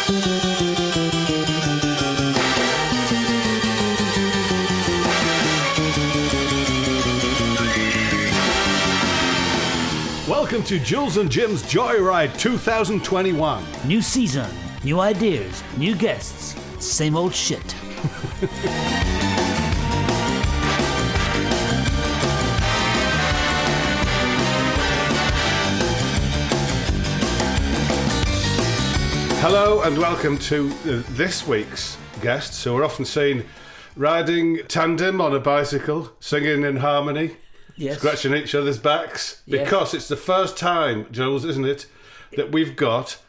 Welcome to Jools and Jim's Joyride 2021. New season, new ideas, new guests, same old shit. Hello and welcome to this week's guests, who are often seen riding tandem on a bicycle, singing in harmony. Yes. Scratching each other's backs, because it's the first time, Jools, isn't it, that we've got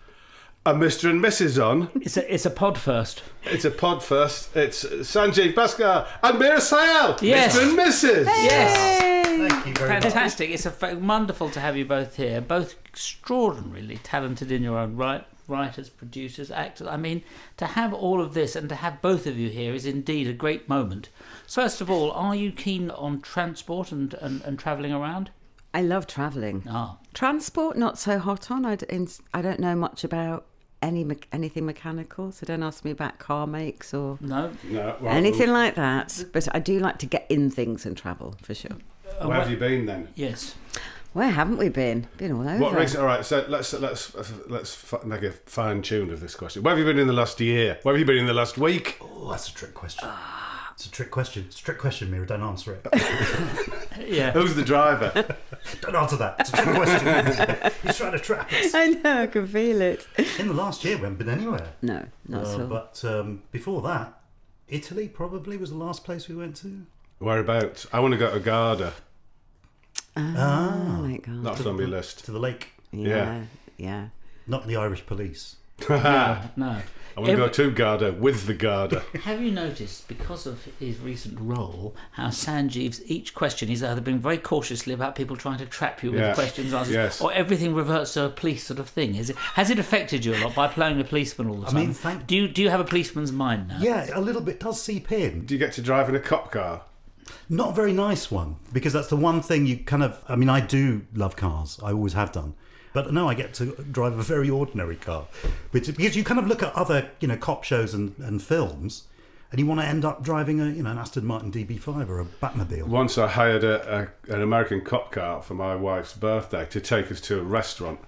a Mr. and Mrs. on. It's a pod first. It's a pod first. It's Sanjeev Bhaskar and Meera Syal. Yes. Mr. and Mrs. Yes. Thank you very much. Fantastic. It's wonderful to have you both here. Both extraordinarily talented in your own right. Writers, producers, actors. I mean, to have all of this and to have both of you here is indeed a great moment. So first of all, are you keen on transport and travelling around? I love travelling. Transport, not so hot on. I don't know much about anything mechanical, so don't ask me about car makes or anything like that. But I do like to get in things and travel, for sure. Where have you been then? Yes. Where haven't we been? Been all over. All right, so let's make a fine tune of this question. Where have you been in the last year? Where have you been in the last week? Oh, that's a trick question. It's a trick question. It's a trick question, Meera. Don't answer it. Yeah. Who's the driver? Don't answer that. It's a trick question. He's trying to trap us. I know, I can feel it. In the last year, we haven't been anywhere. No, not at all. But before that, Italy probably was the last place we went to. Whereabouts? I want to go to Garda. Oh my God. That's on my list. To the lake. Yeah. Not the Irish police. No. I want to go to Garda with the Garda. Have you noticed, because of his recent role, how Sanjeev's each question he's either been very cautiously about people trying to trap you with questions, answers, or everything reverts to a police sort of thing? Has it affected you a lot by playing a policeman all the time? I mean, do you have a policeman's mind now? Yeah, a little bit does seep in. Do you get to drive in a cop car? Not a very nice one, because that's the one thing you kind of... I mean, I do love cars. I always have done. But no, I get to drive a very ordinary car. Because you kind of look at other, cop shows and films, and you want to end up driving an Aston Martin DB5 or a Batmobile. Once I hired an American cop car for my wife's birthday to take us to a restaurant.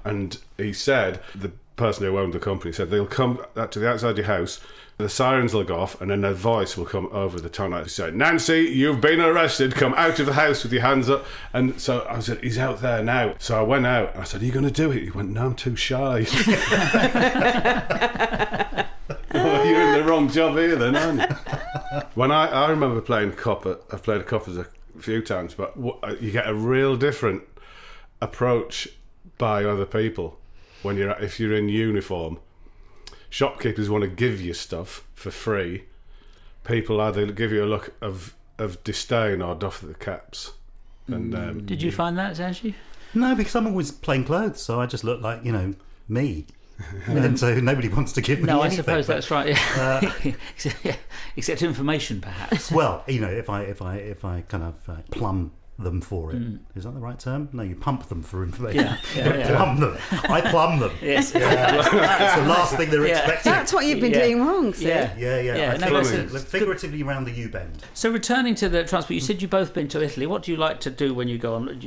And he said, the person who owned the company said, they'll come to the outside of your house, the sirens will go off, and then their voice will come over the tunnel and say, "Nancy, you've been arrested, come out of the house with your hands up." And so I said, he's out there now. So I went out and I said, "Are you going to do it?" He went, "No, I'm too shy." Well, you're in the wrong job here then, aren't you? When I remember playing cop, I've played a cop a few times, but you get a real different approach by other people if you're in uniform. Shopkeepers want to give you stuff for free. People either give you a look of disdain or doff the caps. And did you find that, Sanjeev? No, because I'm always plain clothes, so I just look like, me. And so nobody wants to give me anything. I suppose that's right. Yeah. Except information, perhaps. Well, if I kind of plumb them for it. Is that the right term? No, you pump them for information. Yeah. Plumb them. I plumb them. Yes. Yeah. It's the last thing they're expecting. That's what you've been doing wrong, see? Yeah. No, figuratively around the U-bend. So returning to the transport, you said you've both been to Italy. What do you like to do when you go on?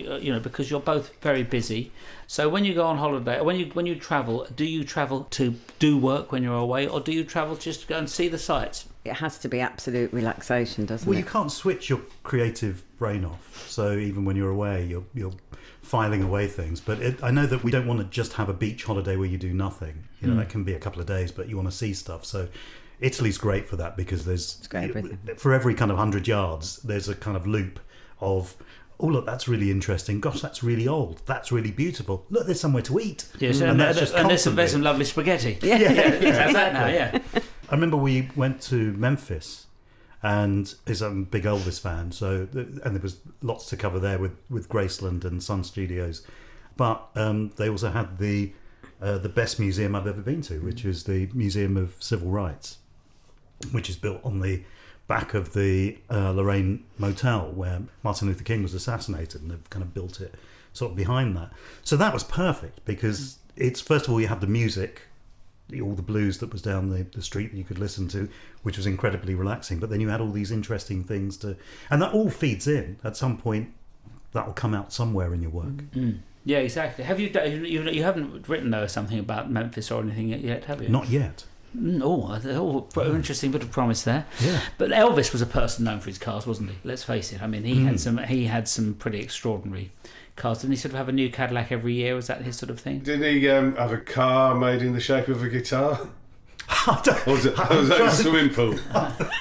Because you're both very busy. So when you go on holiday, when you travel, do you travel to do work when you're away, or do you travel just to go and see the sights? It has to be absolute relaxation, doesn't it? Well, you can't switch your creative brain off. So even when you're away, you're filing away things. But I know that we don't want to just have a beach holiday where you do nothing. That can be a couple of days, but you want to see stuff. So Italy's great for that, because there's for every kind of 100 yards, there's a kind of loop of, oh, look, that's really interesting. Gosh, that's really old. That's really beautiful. Look, there's somewhere to eat. Yes, and there's some lovely spaghetti. That's that now, yeah. I remember we went to Memphis, and I'm a big Elvis fan, and there was lots to cover there with Graceland and Sun Studios. But they also had the best museum I've ever been to, which is the Museum of Civil Rights, which is built on the back of the Lorraine Motel where Martin Luther King was assassinated, and they've kind of built it sort of behind that. So that was perfect, because it's, first of all, you have the music, all the blues that was down the street that you could listen to, which was incredibly relaxing. But then you had all these interesting things and that all feeds in. At some point, that will come out somewhere in your work. Mm. Yeah, exactly. Have you haven't written though something about Memphis or anything yet, have you? Not yet. Interesting bit of promise there. Yeah. But Elvis was a person known for his cars, wasn't he? Let's face it. I mean, he had some pretty extraordinary cars. Didn't he sort of have a new Cadillac every year? Was that his sort of thing? Didn't he have a car made in the shape of a guitar? Or was that a swimming pool?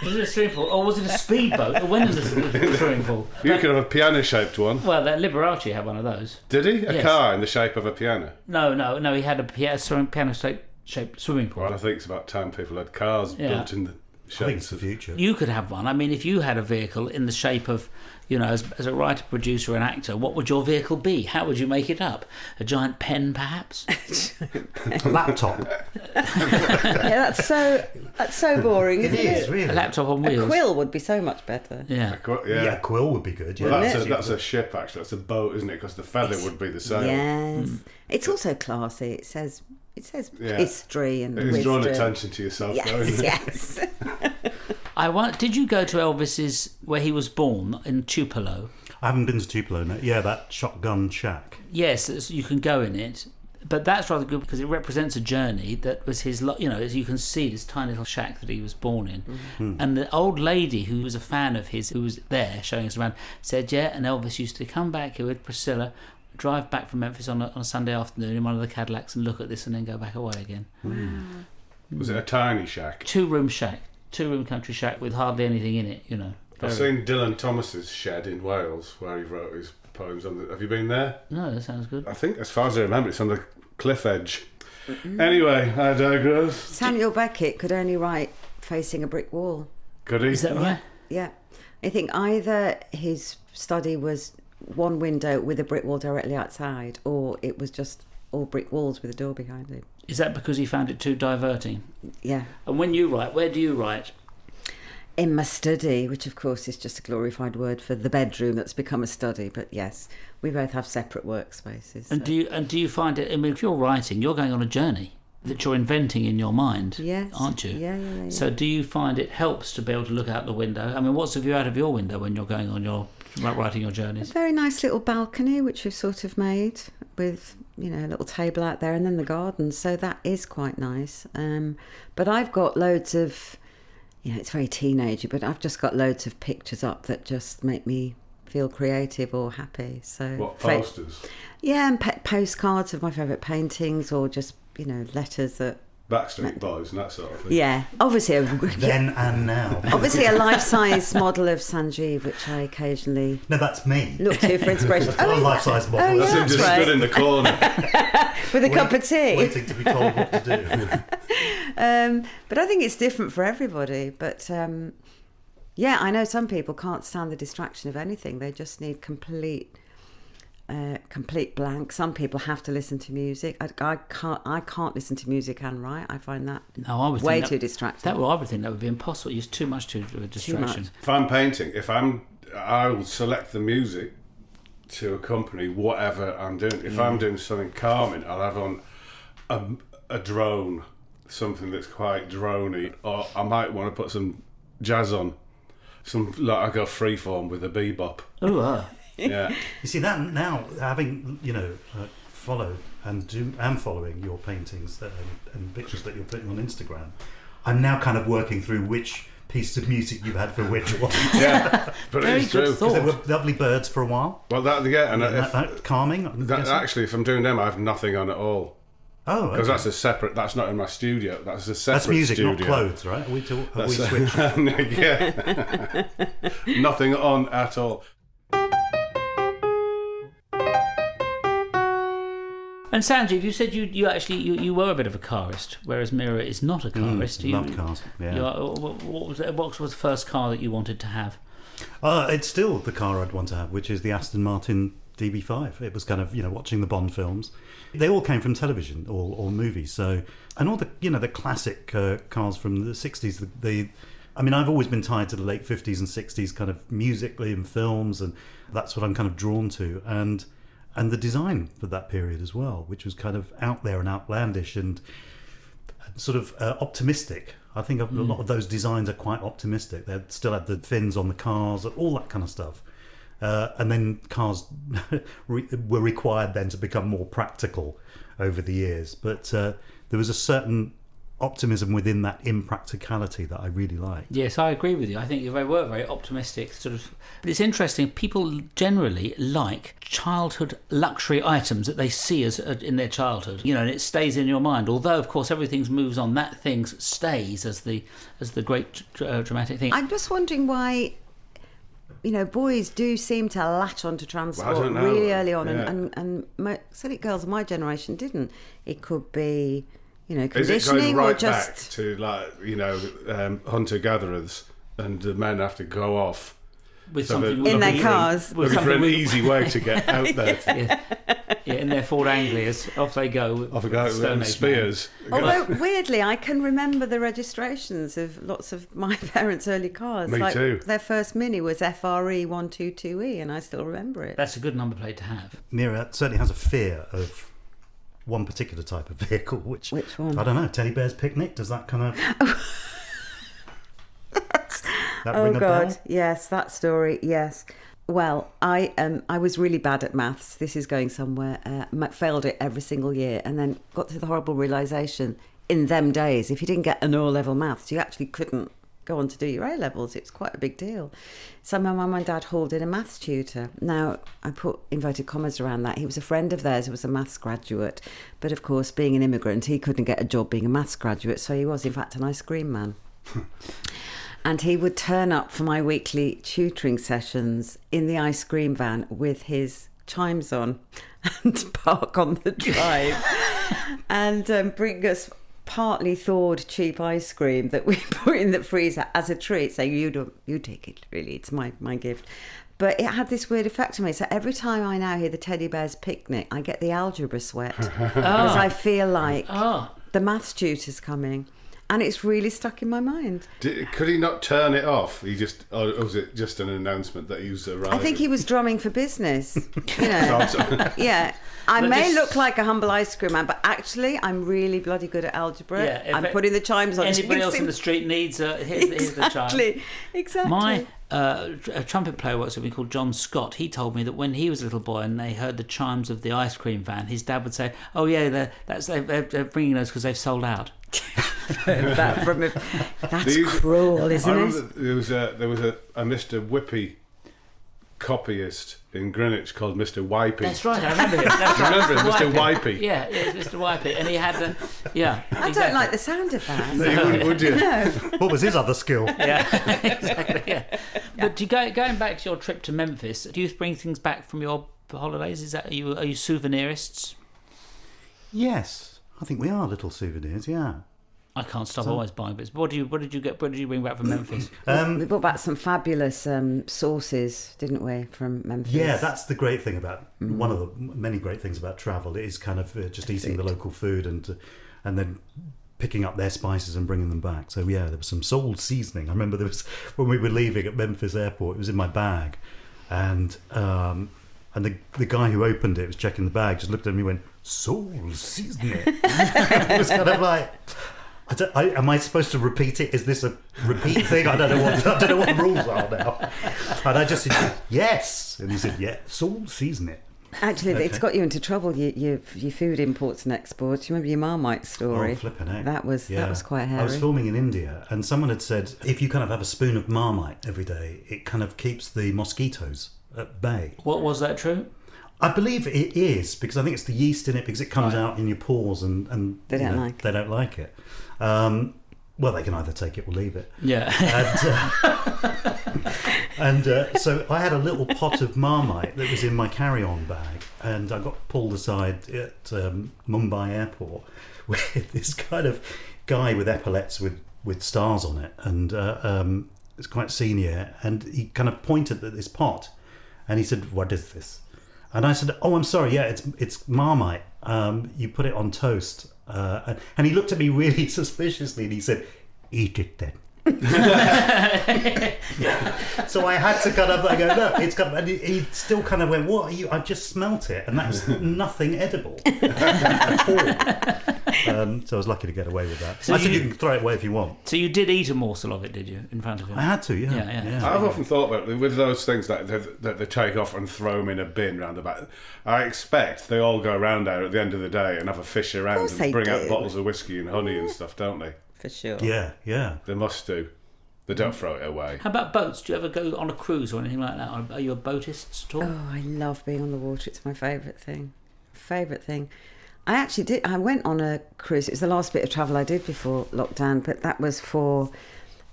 Was it a swimming pool? Or was it a speedboat? When was it a swimming pool? You could have a piano-shaped one. Well, Liberace had one of those. Did he? A Yes. car in the shape of a piano? No. He had a piano-shaped swimming pool. Well, I think it's about time people had cars built in the I think it's shapes the of... future. You could have one. I mean, if you had a vehicle in the shape of, as a writer, producer, and actor, what would your vehicle be? How would you make it up? A giant pen, perhaps? A laptop. Yeah, that's so boring, isn't it? It is, really. A laptop on wheels. A quill would be so much better. Yeah. Yeah, quill would be good. Yeah. Well, that's a ship, actually. That's a boat, isn't it? Because the feather would be the sail. Yes. It's also classy. It says history and It's wisdom. drawn attention to yourself, though, isn't it? Yes. Did you go to Elvis's, where he was born, in Tupelo? I haven't been to Tupelo. No. Yeah, that shotgun shack. Yes, you can go in it. But that's rather good because it represents a journey that was his, as you can see, this tiny little shack that he was born in. Mm-hmm. And the old lady who was a fan of his, who was there showing us around, said, and Elvis used to come back here with Priscilla, drive back from Memphis on a Sunday afternoon in one of the Cadillacs and look at this and then go back away again. Mm. Was it a tiny shack? Two-room country shack with hardly anything in it, I've seen Dylan Thomas's shed in Wales where he wrote his poems. Have you been there? No, that sounds good. I think, as far as I remember, it's on the cliff edge. Anyway, I digress. Samuel Beckett could only write facing a brick wall. Could he? Is that right? Yeah. I think either his study was one window with a brick wall directly outside, or it was just all brick walls with a door behind it. Is that because he found it too diverting? Yeah. And when you write, where do you write? In my study, which of course is just a glorified word for the bedroom that's become a study. But yes, we both have separate workspaces. And do you find it? I mean, if you're writing, you're going on a journey that you're inventing in your mind, yes, aren't you? Yeah. So do you find it helps to be able to look out the window? I mean, what's the view out of your window when you're going on your writing your journeys? A very nice little balcony, which we've sort of made with a little table out there, and then the garden. So that is quite nice. But I've got loads of. It's very teenagey, but I've just got loads of pictures up that just make me feel creative or happy. So what, posters? Yeah, and postcards of my favourite paintings, or just letters that. Backstreet Boys and that sort of thing. Yeah, obviously. Then and now. Obviously, a life-size model of Sanjeev, which I occasionally. No, that's me. Look to for inspiration. A life-size model. Oh, yeah, That's him just right. stood in the corner. With a cup of tea. Waiting to be told what to do. But I think it's different for everybody. But I know some people can't stand the distraction of anything. They just need complete blank. Some people have to listen to music. I can't listen to music and write. I find that way too distracting. I would think that would be impossible. It's too much to a distraction. If I'm painting, I will select the music to accompany whatever I'm doing. If I'm doing something calming, I'll have on a drone, something that's quite droney, or I might want to put some jazz on. I go freeform with a bebop. Oh, yeah. You see that now, having followed and am following your paintings and pictures that you're putting on Instagram, I'm now kind of working through which piece of music you've had for which one. Yeah, but Very it's true. good thought. There were lovely birds for a while. Well, That calming. Actually, if I'm doing them, I have nothing on at all. Oh, because okay. that's a separate. That's not in my studio. That's a separate. That's music, studio. not clothes, right? Have we switched? Yeah, nothing on at all. And Sanjeev, you said you actually you were a bit of a carist, whereas Meera is not a carist. Love cars. Yeah. What was the first car that you wanted to have? It's still the car I'd want to have, which is the Aston Martin DB5. It was kind of watching the Bond films. They all came from television or movies. So and all the the classic cars from the 60s. I've always been tied to the late 50s and 60s kind of musically and films, and that's what I'm kind of drawn to. And the design for that period as well, which was kind of out there and outlandish and sort of optimistic. I think a lot of those designs are quite optimistic. They still had the fins on the cars, all that kind of stuff. And then cars were required then to become more practical over the years. But there was a certain optimism within that impracticality that I really liked. Yes, I agree with you. I think they were very optimistic, sort of. But it's interesting. People generally like childhood luxury items that they see as in their childhood. And it stays in your mind. Although, of course, everything moves on. That thing stays as the great dramatic thing. I'm just wondering why. Boys do seem to latch onto transport really early on, and silly girls of my generation didn't. It could be, conditioning, is it going right or just back to hunter-gatherers, and the men have to go off with something in their cars, looking for an easy way to get out there. In their Ford Anglias, off they go. With spears. Although weirdly, I can remember the registrations of lots of my parents' early cars. Me too. Their first Mini was FRE 122E, and I still remember it. That's a good number plate to have. Meera certainly has a fear of one particular type of vehicle, which one? I don't know. Teddy Bear's Picnic. Does that kind of? Oh God, yes, that story, yes. Well, I was really bad at maths. This is going somewhere. Failed it every single year, and then got to the horrible realisation in them days, if you didn't get an O-level maths, you actually couldn't go on to do your A-levels. It was quite a big deal. So my mum and dad hauled in a maths tutor. Now, I put inverted commas around that. He was a friend of theirs who was a maths graduate. But of course, being an immigrant, he couldn't get a job being a maths graduate. So he was, in fact, an ice cream man. And he would turn up for my weekly tutoring sessions in the ice cream van with his chimes on and park on the drive and bring us partly thawed cheap ice cream that we put in the freezer as a treat, saying, you take it, really, it's my gift. But it had this weird effect on me. So every time I now hear the Teddy Bear's Picnic, I get the algebra sweat because I feel like the maths tutor's coming. And it's really stuck in my mind. Could he not turn it off? Or was it just an announcement that he was arriving? I think he was drumming for business. Yeah. I may look like a humble ice cream man, but actually I'm really bloody good at algebra. Yeah, I'm putting the chimes on. Anybody else in the street needs here's the chime. Exactly. My a trumpet player works with me called John Scott. He told me that when he was a little boy and they heard the chimes of the ice cream van, his dad would say, "Oh yeah, they're bringing those because they've sold out." That's cruel, isn't it? There was a Mr. Whippy copyist in Greenwich called Mr. Wipey. That's right, I remember him. Remember him, Mr. Wipey? Yeah, it's Mr. Wipey, and he had I don't like the sound of that. No, you wouldn't, would you? No. What was his other skill? Yeah, exactly. Yeah. But going back to your trip to Memphis, do you bring things back from your holidays? Are you souveniриsts? Yes, I think we are little souvenirs. Yeah. I can't stop always buying bits. What did you bring back from Memphis? We brought back some fabulous sauces, didn't we, from Memphis? Yeah, that's the great thing about one of the many great things about travel. It is kind of just eating the local food and then picking up their spices and bringing them back. So yeah, there was some soul seasoning. I remember there was when we were leaving at Memphis Airport. It was in my bag, and the guy who opened it was checking the bag. Just looked at me and went, "Soul seasoning." It was kind of like. Am I supposed to repeat it? Is this a repeat thing? I don't know what the rules are now. And I just said, yes. And he said, yeah, salt, season it. Actually, It's got you into trouble, your food imports and exports. You remember your Marmite story? Oh, flipping heck. That was quite hairy. I was filming in India, and someone had said, if you kind of have a spoon of Marmite every day, it kind of keeps the mosquitos at bay. What was that true? I believe it is, because I think it's the yeast in it, because it comes out in your pores and they don't like it. Well, they can either take it or leave it. Yeah. So I had a little pot of Marmite that was in my carry-on bag, and I got pulled aside at Mumbai airport with this kind of guy with epaulets with stars on it, and it's quite senior, and he kind of pointed at this pot, and he said, "What is this?" And I said, "Oh, I'm sorry, yeah, it's Marmite. You put it on toast." And he looked at me really suspiciously, and he said, "Eat it then." So I had to kind of go, "No, it's got." And he still kind of went, "What are you?" I just smelt it, and that's nothing edible at all. So I was lucky to get away with that. So I said you can throw it away if you want. So you did eat a morsel of it, did you, in front of him? I had to, yeah. I've often thought about it, with those things that they take off and throw them in a bin round the back. I expect they all go around there at the end of the day and have a fish around and bring out bottles of whiskey and honey and stuff, don't they? For sure. Yeah. They must do. They don't throw it away. How about boats? Do you ever go on a cruise or anything like that? Are you a boatist at all? Oh, I love being on the water. It's my favourite thing. I actually did. I went on a cruise. It was the last bit of travel I did before lockdown, but that was for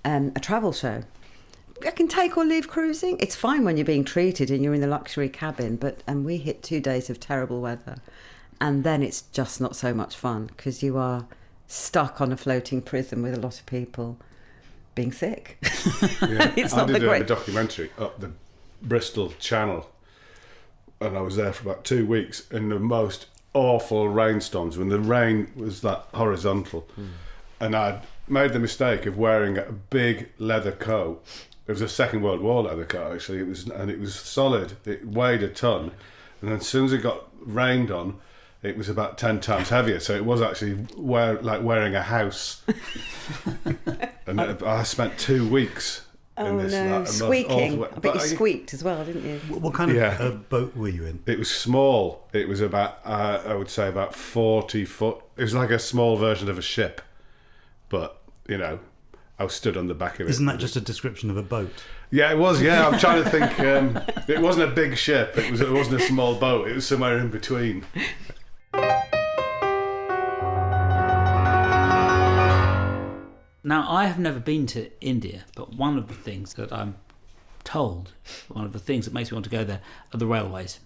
a travel show. I can take or leave cruising. It's fine when you're being treated and you're in the luxury cabin, and we hit 2 days of terrible weather. And then it's just not so much fun because you are stuck on a floating prison with a lot of people being sick. Yeah. It's I not did the great. a documentary up the Bristol Channel, and I was there for about 2 weeks in the most awful rainstorms when the rain was that horizontal, and I'd made the mistake of wearing a big leather coat. It was a Second World War leather coat, actually. It was solid. It weighed a ton, and then as soon as it got rained on, it was about 10 times heavier. So it was actually like wearing a house. And I spent 2 weeks in this. Squeaking. I bet you squeaked as well, didn't you? What kind of boat were you in? It was small. It was about, I would say, about 40 foot. It was like a small version of a ship. But, I was stood on the back of it. Isn't that just a description of a boat? Yeah, it was. Yeah, I'm trying to think. It wasn't a big ship. It wasn't a small boat. It was somewhere in between. Now, I have never been to India, but one of the things that I'm told, one of the things that makes me want to go there, are the railways.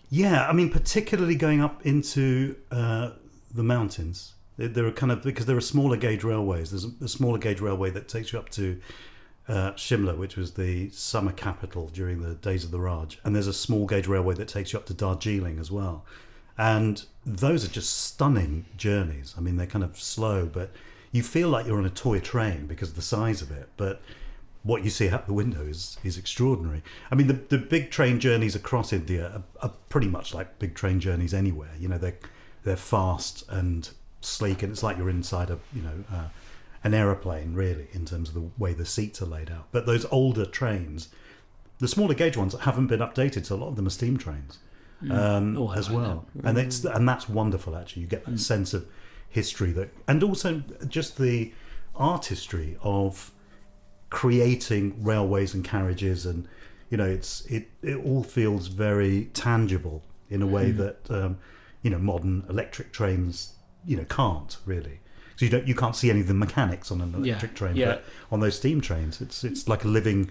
Yeah, I mean, particularly going up into the mountains. There are because there are smaller gauge railways. There's a smaller gauge railway that takes you up to Shimla, which was the summer capital during the days of the Raj. And there's a small gauge railway that takes you up to Darjeeling as well. And those are just stunning journeys. I mean, they're kind of slow, but you feel like you're on a toy train because of the size of it. But what you see out the window is extraordinary. I mean, the big train journeys across India are pretty much like big train journeys anywhere. They're fast and sleek, and it's like you're inside an aeroplane, really, in terms of the way the seats are laid out. But those older trains, the smaller gauge ones, haven't been updated, so a lot of them are steam trains as well. And that's wonderful, actually. You get that sense of history and also just the artistry of creating railways and carriages, and it all feels very tangible in a way that modern electric trains can't really. So you can't see any of the mechanics on an electric train, but on those steam trains, it's like a living,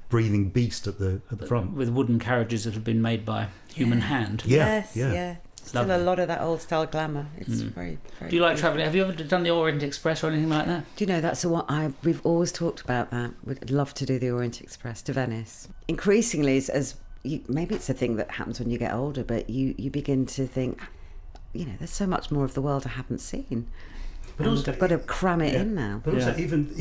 breathing beast at the front with wooden carriages that have been made by human hand. Yes. Still a lot of that old style glamour. It's very, very. Do you like travelling? Have you ever done the Orient Express or anything like that? Do you know that's we've always talked about that. We'd love to do the Orient Express to Venice. Increasingly, maybe it's a thing that happens when you get older, but you begin to think, there's so much more of the world I haven't seen. But also, I've got to cram it in now. But also, even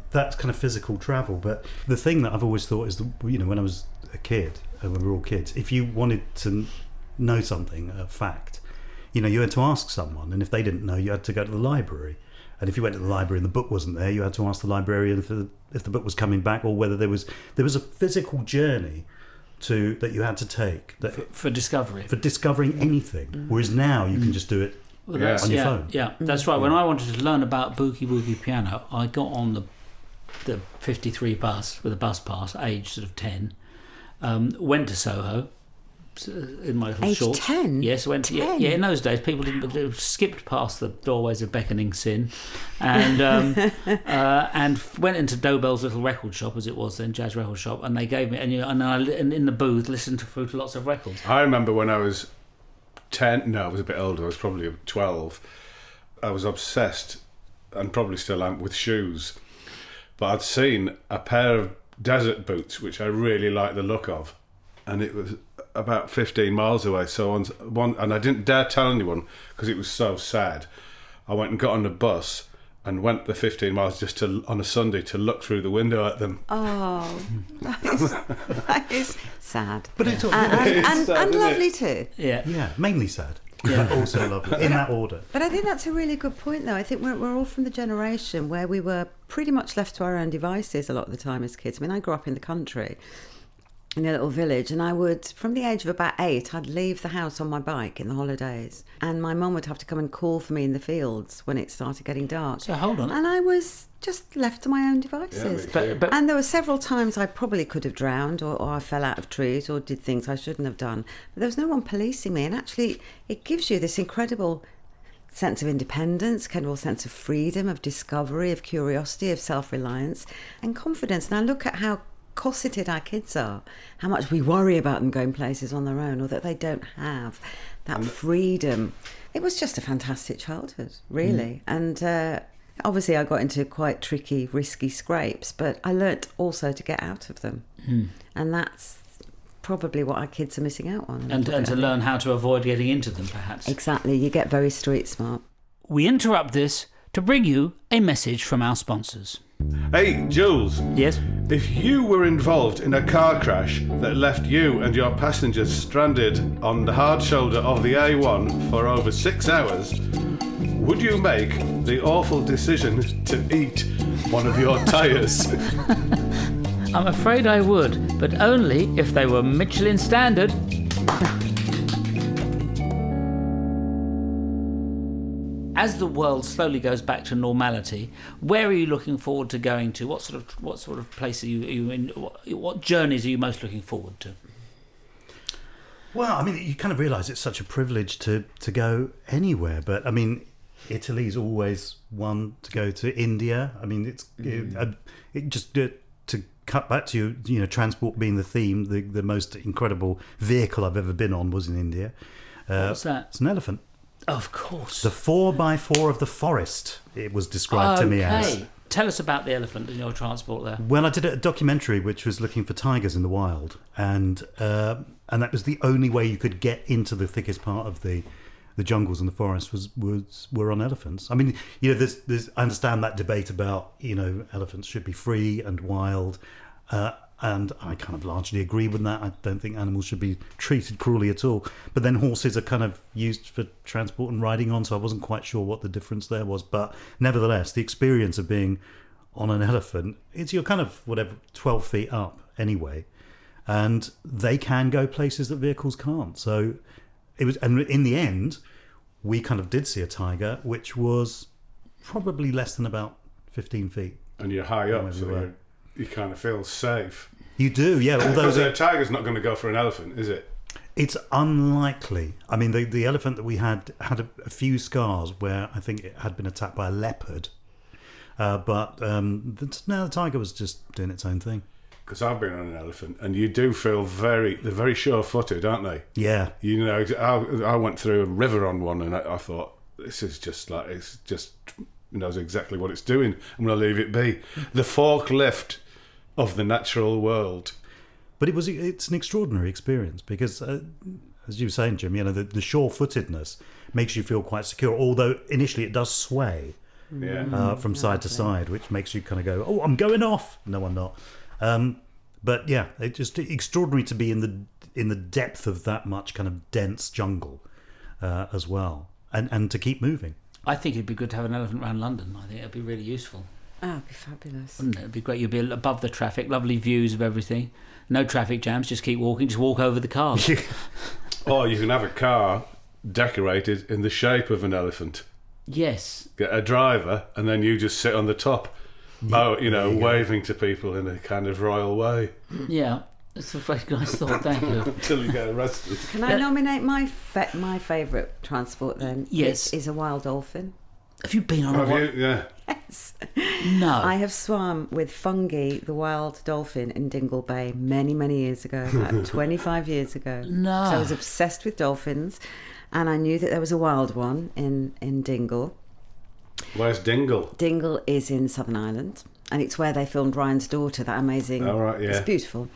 that's kind of physical travel. But the thing that I've always thought is, when I was a kid, when we were all kids, if you wanted to know something, a fact, you had to ask someone, and if they didn't know, you had to go to the library. And if you went to the library and the book wasn't there, you had to ask the librarian if the book was coming back, or whether there was a physical journey that you had to take for discovering anything. Whereas now you can just do it on your phone. Yeah, that's right. When I wanted to learn about Boogie Boogie piano, I got on the 53 bus with a bus pass, age sort of 10. Went to Soho in my little shorts. 10? Yes, I went to, yeah, in those days people didn't skipped past the doorways of beckoning sin, and and went into Dobell's little record shop, as it was then, jazz record shop, and they gave me and I in the booth listened to lots of records. I remember when I was 10, no, I was a bit older, I was probably 12, I was obsessed, and probably still am, with shoes. But I'd seen a pair of desert boots which I really liked the look of, and it was about 15 miles away. So and I didn't dare tell anyone because it was so sad. I went and got on the bus and went the 15 miles just on a Sunday to look through the window at them. Oh, that is sad. But it's and sad, lovely too. Yeah, mainly sad. but also lovely, in that order. But I think that's a really good point, though. I think we're all from the generation where we were pretty much left to our own devices a lot of the time as kids. I mean, I grew up in the country, in a little village, and I would, from the age of about 8, I'd leave the house on my bike in the holidays, and my mum would have to come and call for me in the fields when it started getting dark. So hold on. And I was just left to my own devices. But and there were several times I probably could have drowned, or I fell out of trees, or did things I shouldn't have done. But there was no one policing me, and actually it gives you this incredible sense of independence, incredible sense of freedom, of discovery, of curiosity, of self-reliance and confidence. And I look at how cosseted our kids are, how much we worry about them going places on their own, or that they don't have that freedom. It was just a fantastic childhood, really. And obviously I got into quite tricky, risky scrapes, but I learnt also to get out of them. And that's probably what our kids are missing out on. And to learn how to avoid getting into them, perhaps. Exactly, you get very street smart. We interrupt this to bring you a message from our sponsors. Hey, Jools. Yes? If you were involved in a car crash that left you and your passengers stranded on the hard shoulder of the A1 for over 6 hours, would you make the awful decision to eat one of your tyres? I'm afraid I would, but only if they were Michelin standard. As the world slowly goes back to normality, where are you looking forward to going to? What sort of place are you in? What journeys are you most looking forward to? Well, I mean, you kind of realise it's such a privilege to go anywhere. But I mean, Italy's always one to go to. India. I mean, it just to cut back to transport being the theme. The most incredible vehicle I've ever been on was in India. What's that? It's an elephant. Of course. The 4x4 of the forest, it was described to me as. Tell us about the elephant in your transport there. Well, I did a documentary which was looking for tigers in the wild, and that was the only way you could get into the thickest part of the jungles and the forests were on elephants. I mean, there's I understand that debate about elephants should be free and wild. And I kind of largely agree with that. I don't think animals should be treated cruelly at all. But then horses are kind of used for transport and riding on, so I wasn't quite sure what the difference there was. But nevertheless, the experience of being on an elephant, you're kind of 12 feet up anyway, and they can go places that vehicles can't. So it was, and in the end, we kind of did see a tiger, which was probably less than about 15 feet. And you're high up, so you kind of feel safe. You do, yeah. Although a tiger's not going to go for an elephant, is it? It's unlikely. I mean, the elephant that we had a few scars where I think it had been attacked by a leopard. But the tiger was just doing its own thing. Because I've been on an elephant, and you do feel they're very sure-footed, aren't they? Yeah. I went through a river on one, and I thought, this is just like, it's just knows exactly what it's doing. I'm going to leave it be. The forklift of the natural world. But it's an extraordinary experience because, as you were saying, Jim, the sure-footedness makes you feel quite secure. Although initially it does sway from side to side, which makes you kind of go, "Oh, I'm going off." No, I'm not. But yeah, it's just extraordinary to be in the depth of that much kind of dense jungle as well, and to keep moving. I think it'd be good to have an elephant around London. I think it'd be really useful. Oh, it'd be fabulous. Wouldn't it? It'd be great. You'd be above the traffic, lovely views of everything. No traffic jams, just keep walking, just walk over the cars. Or you can have a car decorated in the shape of an elephant. Yes. Get a driver, and then you just sit on the top, waving to people in a kind of royal way. Yeah, it's a very nice thought, thank you. Until you get arrested. Can I nominate my favourite transport then? Yes. Is a wild dolphin. Have you been on one? Yeah. Yes. No. I have swum with Fungi, the wild dolphin, in Dingle Bay many, many years ago, about 25 years ago. No. So I was obsessed with dolphins, and I knew that there was a wild one in Dingle. Where's Dingle? Dingle is in Southern Ireland, and it's where they filmed Ryan's Daughter, that amazing... Oh, right, yeah. It's beautiful.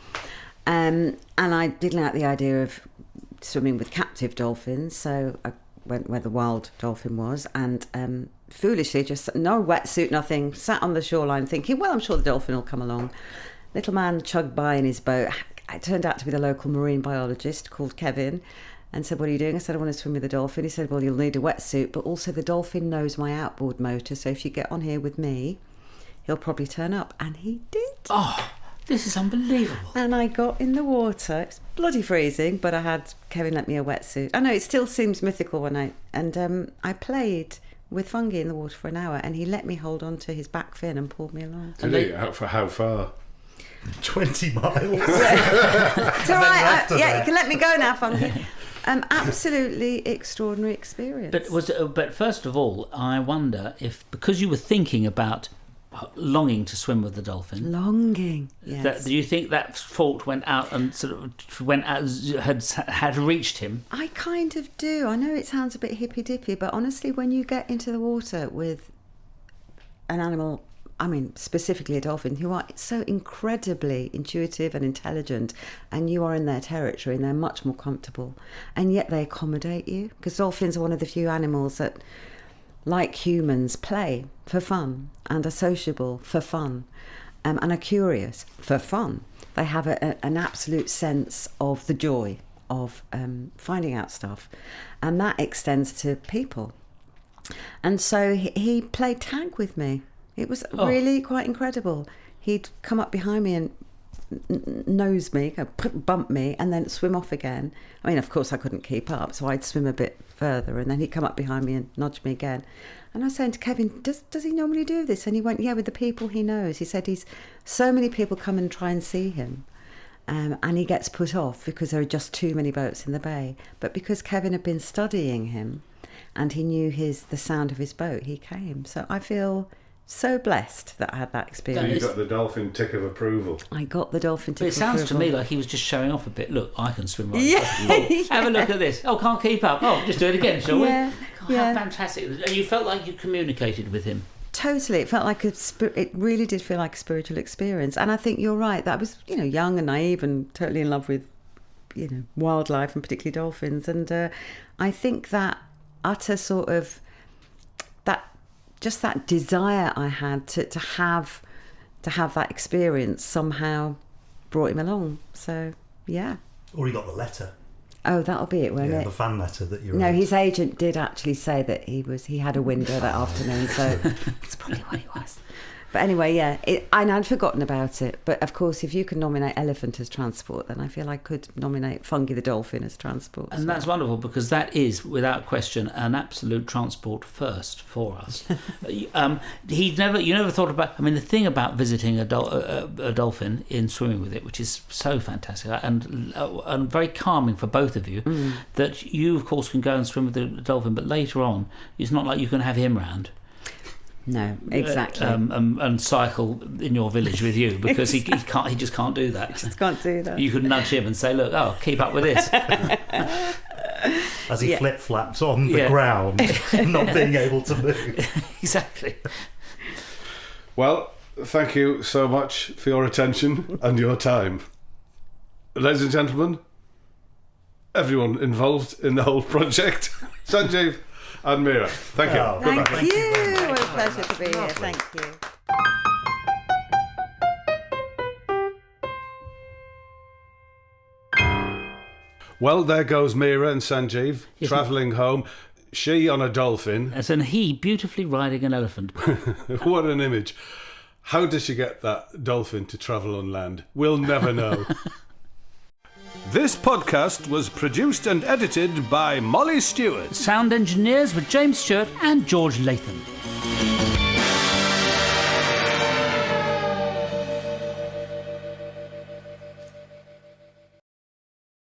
And I didn't like the idea of swimming with captive dolphins, so I went where the wild dolphin was, and foolishly, just no wetsuit, nothing, sat on the shoreline thinking, well, I'm sure the dolphin will come along. Little man chugged by in his boat. It turned out to be the local marine biologist called Kevin. and said, what are you doing? I said, I want to swim with the dolphin. He said, well, you'll need a wetsuit, but also the dolphin knows my outboard motor, so if you get on here with me, he'll probably turn up. And he did. Oh, this is unbelievable. And I got in the water. It's bloody freezing, but I had Kevin let me a wetsuit. I know it still seems mythical when I played with fungi in the water for an hour, and he let me hold on to his back fin and pulled me along. Did he? Out for how far? 20 miles. It's all right. Yeah, you can let me go now, fungi. Absolutely extraordinary experience. But first of all, I wonder if, because you were thinking about longing to swim with the dolphin. Longing, yes. Do you think that thought went out and sort of went out, had reached him? I kind of do. I know it sounds a bit hippy-dippy, but honestly, when you get into the water with an animal, I mean, specifically a dolphin, who are so incredibly intuitive and intelligent, and you are in their territory and they're much more comfortable, and yet they accommodate you, because dolphins are one of the few animals that, like humans, play for fun and are sociable for fun, and are curious for fun. They have an absolute sense of the joy of finding out stuff, and that extends to people. And so he played tag with me. It was really quite incredible. He'd come up behind me and nose me, bump me, and then swim off again. I mean, of course, I couldn't keep up, so I'd swim a bit further, and then he'd come up behind me and nudge me again. And I was saying to Kevin, does he normally do this? And he went, yeah, with the people he knows. He said so many people come and try and see him, and he gets put off because there are just too many boats in the bay. But because Kevin had been studying him, and he knew the sound of his boat, he came. So I feel so blessed that I had that experience. So you got the dolphin tick of approval. I got the dolphin tick of approval. It sounds to me like he was just showing off a bit. Look, I can swim like this. Have a look at this. Oh, can't keep up. Oh, just do it again, shall we? God, how fantastic. And you felt like you communicated with him. Totally. It felt like it really did feel like a spiritual experience. And I think you're right. That was, young and naive and totally in love with, wildlife and particularly dolphins. And I think that utter sort of that desire I had to have that experience somehow brought him along. So, yeah. Or he got the letter. Oh, that'll be it, won't it? The fan letter that you wrote. No, his agent did actually say that he had a window that afternoon, so that's probably what it was. But anyway, yeah, I'd forgotten about it. But of course, if you can nominate elephant as transport, then I feel I could nominate Fungi the dolphin as transport. And that's wonderful, because that is, without question, an absolute transport first for us. You never thought about. I mean, the thing about visiting a dolphin in swimming with it, which is so fantastic and very calming for both of you, that you of course can go and swim with the dolphin, but later on, it's not like you can have him round. No, exactly. And cycle in your village with you, because he can't. He just can't do that. He just can't do that. You could nudge him and say, "Look, keep up with this." As he flip-flaps on the ground, not being able to move. Exactly. Well, thank you so much for your attention and your time, ladies and gentlemen. Everyone involved in the whole project, Sanjeev and Meera. Thank you. Thank you. What a pleasure to be here. Thank you. Well, there goes Meera and Sanjeev travelling home. She on a dolphin. And he beautifully riding an elephant. What an image. How does she get that dolphin to travel on land? We'll never know. This podcast was produced and edited by Molly Stewart. Sound engineers were James Stewart and George Latham.